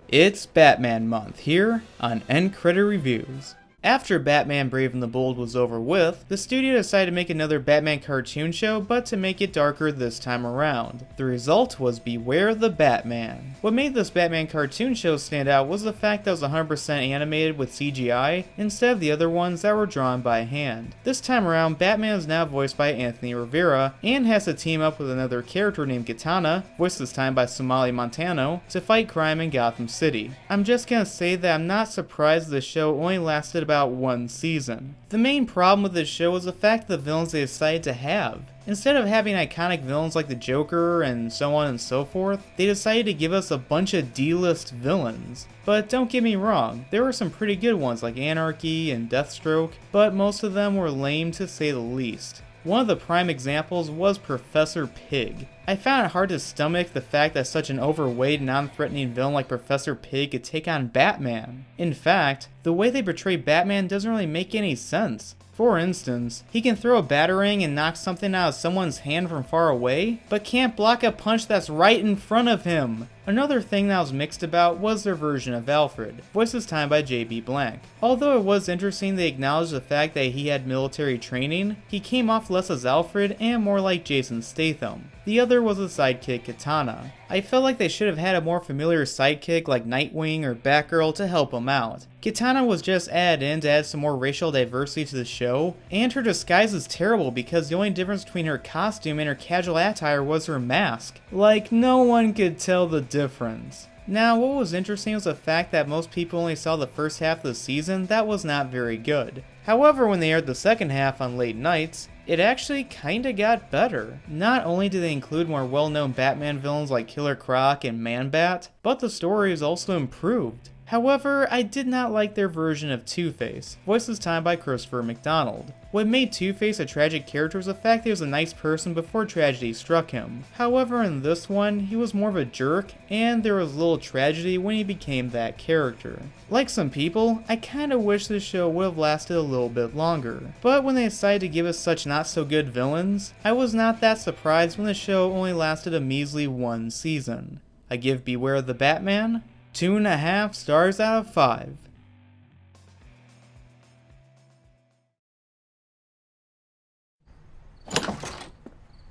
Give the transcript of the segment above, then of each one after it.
It's Batman month here on End Credit Reviews. After Batman Brave and the Bold was over with, the studio decided to make another Batman cartoon show, but to make it darker this time around. The result was Beware the Batman. What made this Batman cartoon show stand out was the fact that it was 100% animated with CGI, instead of the other ones that were drawn by hand. This time around, Batman is now voiced by Anthony Rivera, and has to team up with another character named Katana, voiced this time by Somali Montano, to fight crime in Gotham City. I'm just gonna say that I'm not surprised this show only lasted about one season. The main problem with this show was the fact of the villains they decided to have. Instead of having iconic villains like the Joker and so on and so forth, they decided to give us a bunch of D-list villains. But don't get me wrong, there were some pretty good ones like Anarchy and Deathstroke, but most of them were lame to say the least. One of the prime examples was Professor Pig. I found it hard to stomach the fact that such an overweight, non-threatening villain like Professor Pig could take on Batman. In fact, the way they portray Batman doesn't really make any sense. For instance, he can throw a batarang and knock something out of someone's hand from far away, but can't block a punch that's right in front of him. Another thing that I was mixed about was their version of Alfred, voiced this time by J.B. Blank. Although it was interesting they acknowledged the fact that he had military training, he came off less as Alfred and more like Jason Statham. The other was the sidekick Katana. I felt like they should have had a more familiar sidekick like Nightwing or Batgirl to help him out. Katana was just added in to add some more racial diversity to the show, and her disguise is terrible because the only difference between her costume and her casual attire was her mask. Like, no one could tell the difference. Now, what was interesting was the fact that most people only saw the first half of the season that was not very good. However, when they aired the second half on late nights, it actually kinda got better. Not only do they include more well-known Batman villains like Killer Croc and Man-Bat, but the story is also improved. However, I did not like their version of Two-Face, voiced this time by Christopher McDonald. What made Two-Face a tragic character was the fact that he was a nice person before tragedy struck him. However, in this one, he was more of a jerk, and there was little tragedy when he became that character. Like some people, I kinda wish this show would have lasted a little bit longer. But when they decided to give us such not so good villains, I was not that surprised when the show only lasted a measly one season. I give Beware the Batman 2.5 stars out of 5.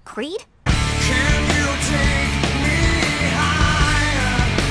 Creed? Can you take